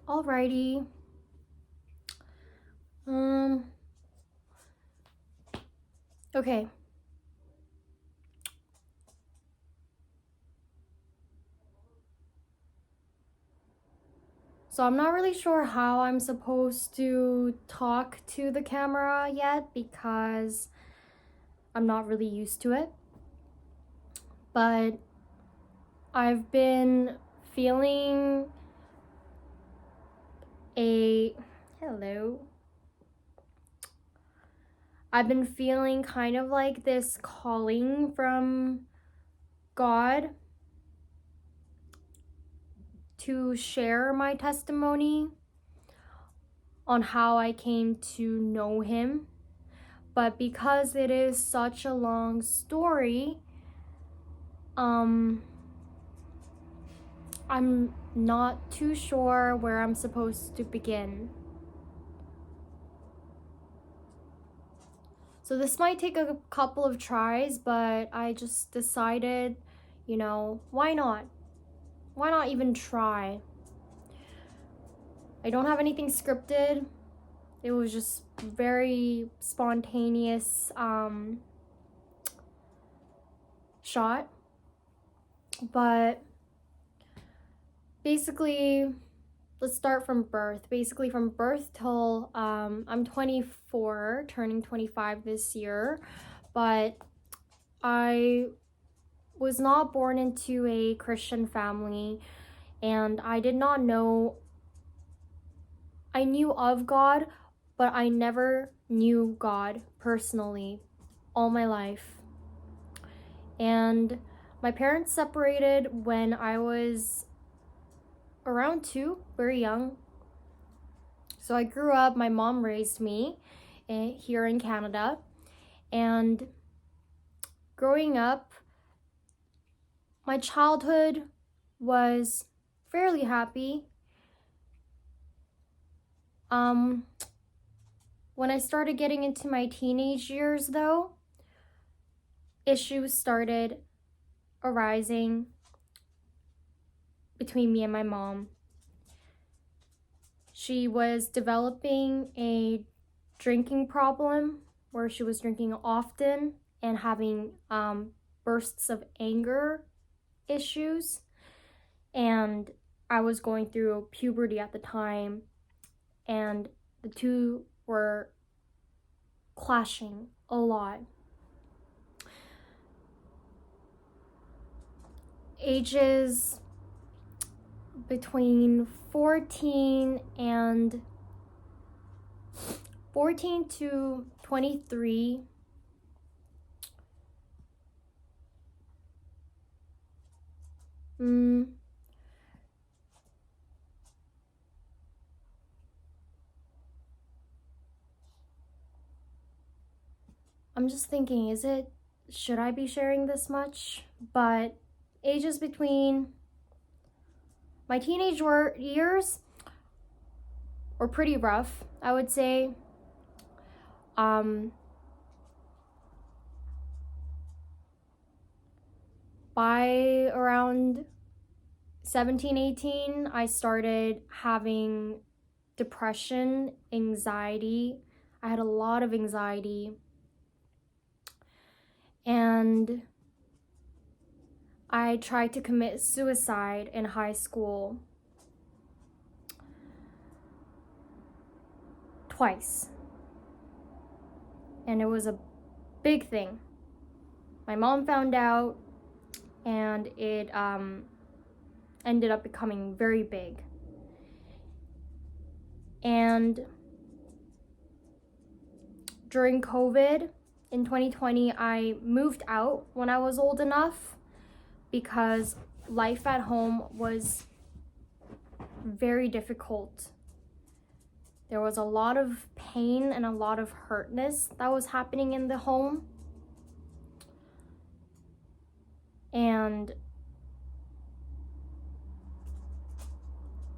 Alrighty. Um, okay. So I'm not really sure how I'm supposed to talk to the camera yet because I'm not really used to it. But I've been feeling a hello. I've been feeling kind of like this calling from God to share my testimony on how I came to know Him. But because it is such a long story, I'm not too sure where I'm supposed to begin. So this might take a couple of tries, but I just decided, why not? Why not even try? I don't have anything scripted. It was just very spontaneous shot. But basically, let's start from birth. Basically, from birth till I'm 24, turning 25 this year. But I was not born into a Christian family, and I did not know. I knew of God, but I never knew God personally all my life. And my parents separated when I was around 2, very young. So I grew up, my mom raised me here in Canada. And growing up, my childhood was fairly happy. When I started getting into my teenage years, though, issues started arising between me and my mom. She was developing a drinking problem where she was drinking often and having bursts of anger issues. And I was going through puberty at the time, and the two were clashing a lot. Ages between 14 to 23. I'm just thinking, should I be sharing this much? But ages between my teenage years were pretty rough, I would say. By around 17, 18, I started having depression, anxiety. I had a lot of anxiety. And I tried to commit suicide in high school twice. And it was a big thing. My mom found out, and it ended up becoming very big. And during COVID in 2020, I moved out when I was old enough because life at home was very difficult. There was a lot of pain and a lot of hurtness that was happening in the home. And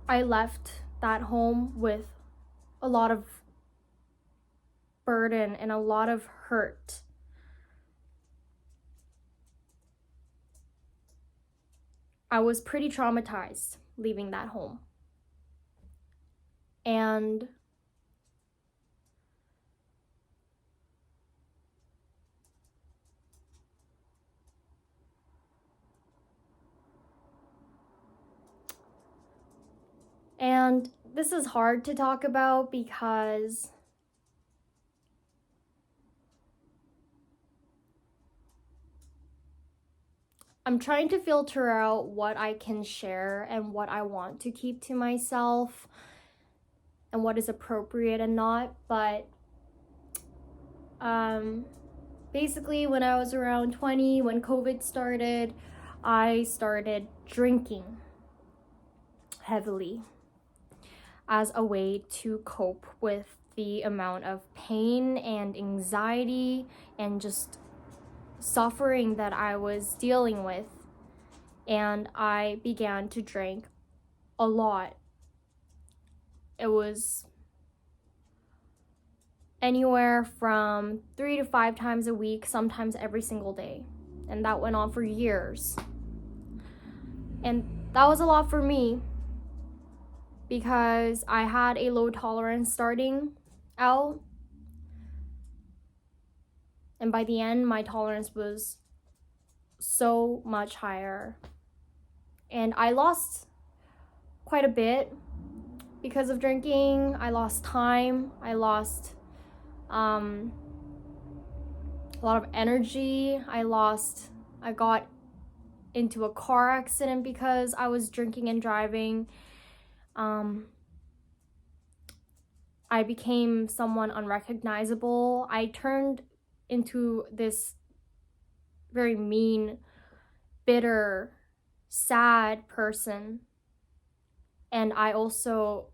I left that home with a lot of burden and a lot of hurt. I was pretty traumatized leaving that home. And this is hard to talk about because I'm trying to filter out what I can share and what I want to keep to myself and what is appropriate and not. But basically, when I was around 20, when COVID started, I started drinking heavily as a way to cope with the amount of pain and anxiety and just suffering that I was dealing with. And I began to drink a lot. It was anywhere from 3 to 5 times a week, sometimes every single day. And that went on for years. And that was a lot for me because I had a low tolerance starting out. And by the end, my tolerance was so much higher. And I lost quite a bit because of drinking. I lost time. I lost a lot of energy. I got into a car accident because I was drinking and driving. I became someone unrecognizable. I turned into this very mean, bitter, sad person. And I also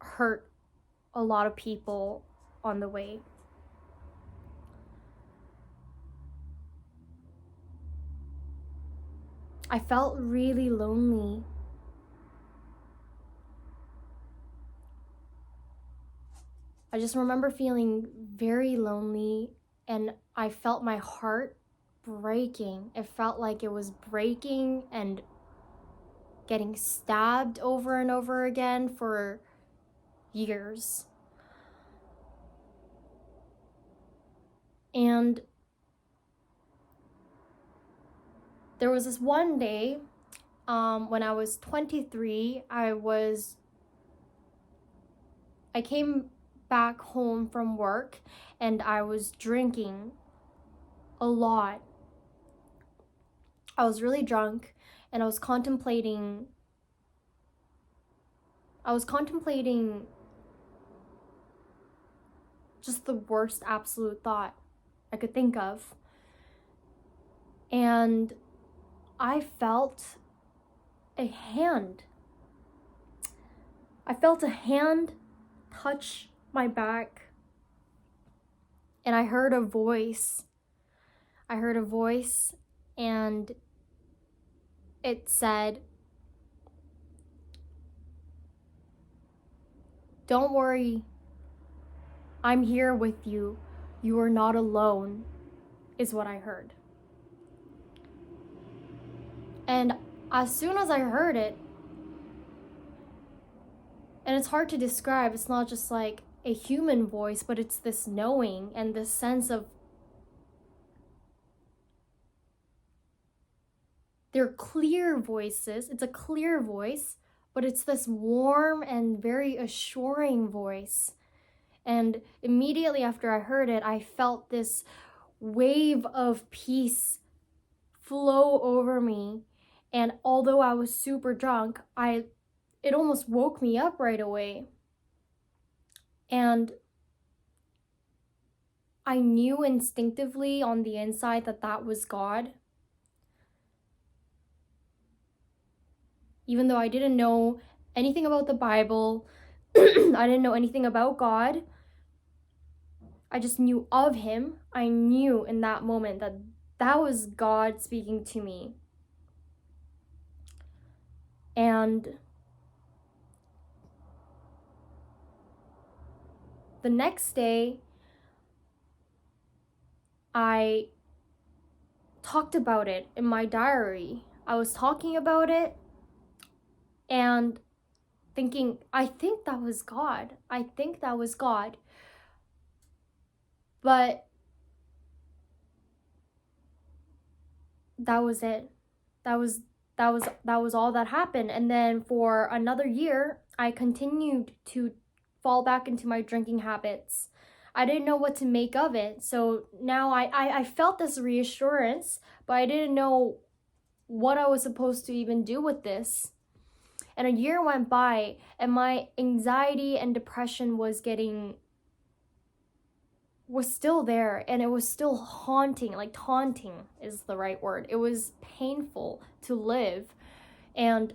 hurt a lot of people on the way. I felt really lonely. I just remember feeling very lonely, and I felt my heart breaking. It felt like it was breaking and getting stabbed over and over again for years. And there was this one day when I was 23, I came back home from work and I was drinking a lot. I was really drunk and I was contemplating just the worst absolute thought I could think of. And I felt a hand. I felt a hand touch my back. And I heard a voice. And it said, "Don't worry. I'm here with you. You are not alone," is what I heard. And as soon as I heard it, and it's hard to describe, it's not just like a human voice, but it's this knowing and this sense of they're clear voices. It's a clear voice, but it's this warm and very assuring voice. And immediately after I heard it, I felt this wave of peace flow over me. And although I was super drunk, it almost woke me up right away. And I knew instinctively on the inside that that was God. Even though I didn't know anything about the Bible, I didn't know anything about God, I just knew of him. I knew in that moment that that was God speaking to me. And the next day, I talked about it in my diary. I was talking about it, and thinking, I think that was God. I think that was God. But that was it. That was all that happened. And then for another year, I continued to fall back into my drinking habits. I didn't know what to make of it. So now I felt this reassurance, but I didn't know what I was supposed to even do with this. And a year went by, and my anxiety and depression was still there, and it was still haunting. Like, taunting is the right word. It was painful to live. And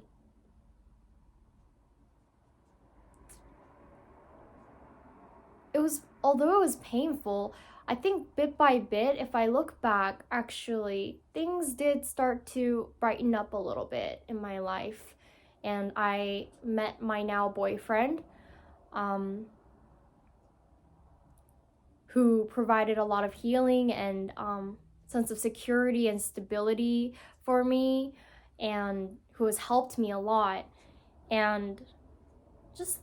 although it was painful, I think bit by bit, if I look back, actually things did start to brighten up a little bit in my life. And I met my now boyfriend, who provided a lot of healing and sense of security and stability for me, and who has helped me a lot. And just,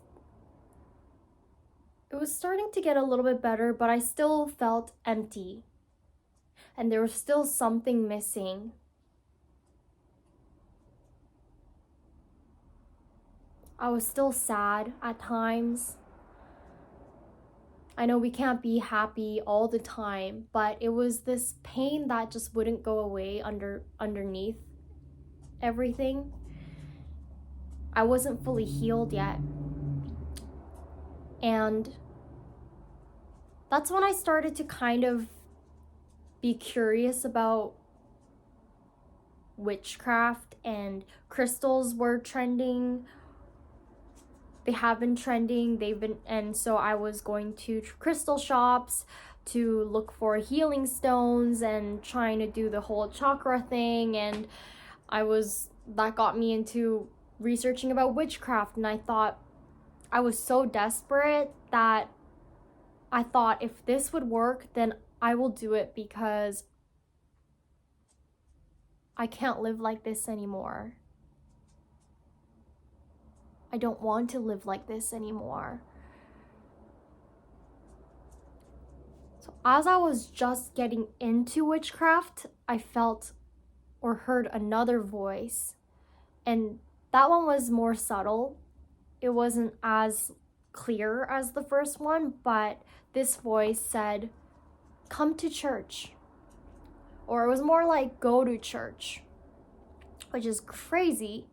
it was starting to get a little bit better, but I still felt empty, and there was still something missing. I was still sad at times. I know we can't be happy all the time, but it was this pain that just wouldn't go away underneath everything. I wasn't fully healed yet. And that's when I started to kind of be curious about witchcraft, and crystals were trending. They have been trending. And so I was going to crystal shops to look for healing stones and trying to do the whole chakra thing. And that got me into researching about witchcraft. And I was so desperate that I thought, if this would work, then I will do it, because I can't live like this anymore. I don't want to live like this anymore. So as I was just getting into witchcraft, I felt or heard another voice. And that one was more subtle. It wasn't as clear as the first one, but this voice said, "Come to church." Or it was more like, "Go to church," which is crazy,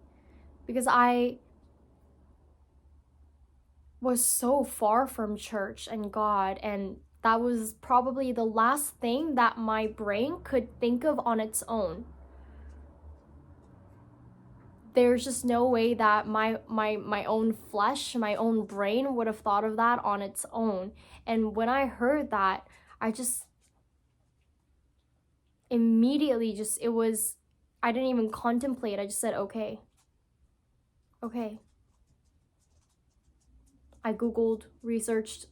because I was so far from church and God, and that was probably the last thing that my brain could think of on its own. There's just no way that my own flesh, my own brain would have thought of that on its own. And when I heard that, I just immediately I didn't even contemplate. I just said, okay. I Googled, researched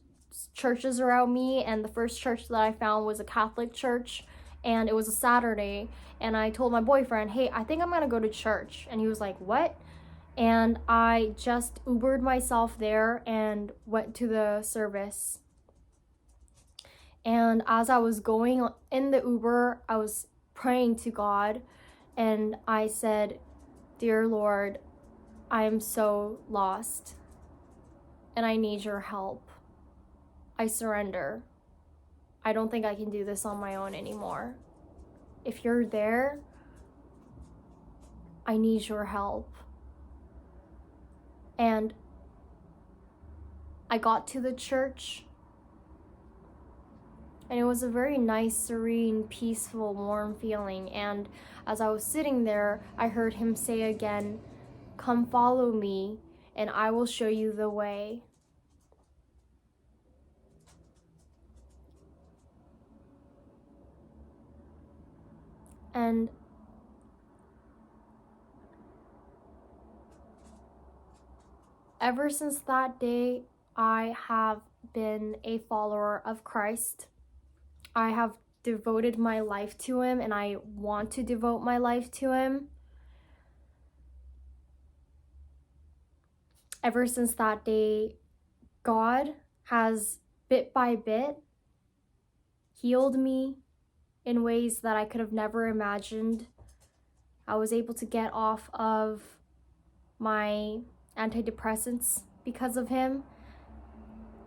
churches around me, and the first church that I found was a Catholic church, and it was a Saturday. And I told my boyfriend, "Hey, I think I'm gonna go to church." And he was like, "What?" And I just Ubered myself there and went to the service. And as I was going in the Uber, I was praying to God, and I said, "Dear Lord, I am so lost, and I need your help. I surrender. I don't think I can do this on my own anymore. If you're there, I need your help." And I got to the church, and it was a very nice, serene, peaceful, warm feeling. And as I was sitting there, I heard him say again, "Come follow me, and I will show you the way." And ever since that day, I have been a follower of Christ. I have devoted my life to him, and I want to devote my life to him. ever since that day, God has bit by bit healed me in ways that I could have never imagined. I was able to get off of my antidepressants because of him.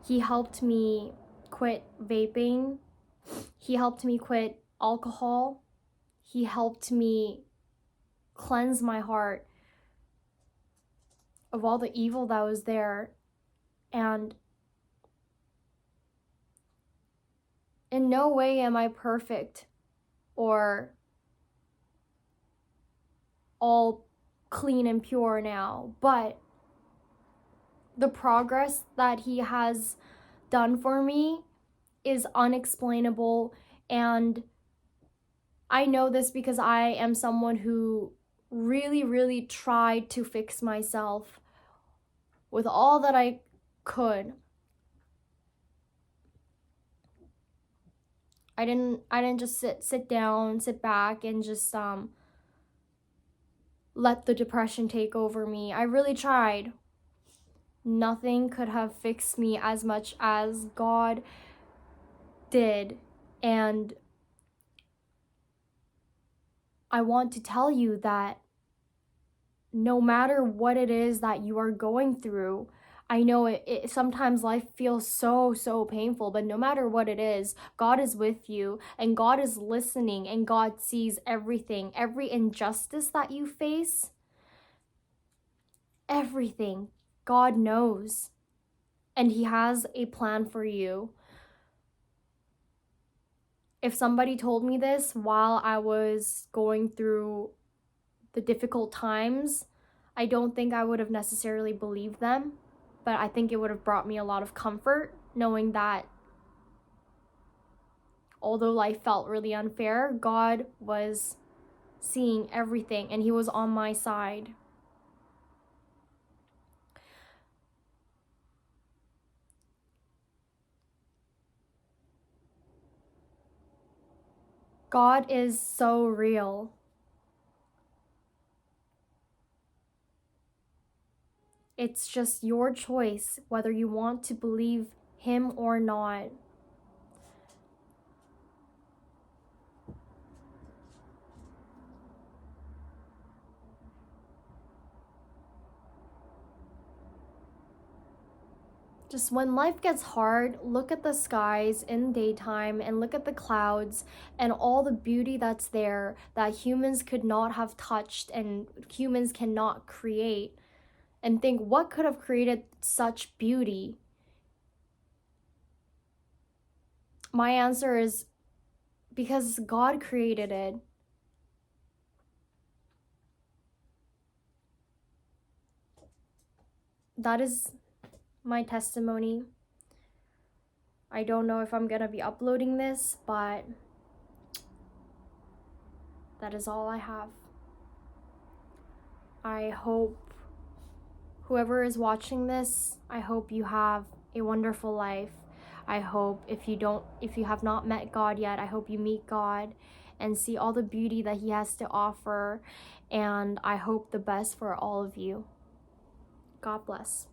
He helped me quit vaping. He helped me quit alcohol. He helped me cleanse my heart of all the evil that was there. And in no way am I perfect or all clean and pure now, but the progress that he has done for me is unexplainable. And I know this because I am someone who really tried to fix myself with all that I could. I didn't just sit back and just let the depression take over me. I really tried. Nothing could have fixed me as much as God did. And I want to tell you that no matter what it is that you are going through, I know it sometimes life feels so painful, but no matter what it is, God is with you and God is listening and God sees everything, every injustice that you face, everything. God knows, and he has a plan for you. If somebody told me this while I was going through the difficult times, I don't think I would have necessarily believed them, but I think it would have brought me a lot of comfort knowing that although life felt really unfair, God was seeing everything and he was on my side. God is so real. It's just your choice whether you want to believe him or not. Just when life gets hard, look at the skies in daytime and look at the clouds and all the beauty that's there that humans could not have touched and humans cannot create, and think, what could have created such beauty? My answer is because God created it. That is my testimony. I don't know if I'm gonna be uploading this, but that is all I have. I hope whoever is watching this, I hope you have a wonderful life. I hope if you have not met God yet, I hope you meet God and see all the beauty that he has to offer. And I hope the best for all of you. God bless.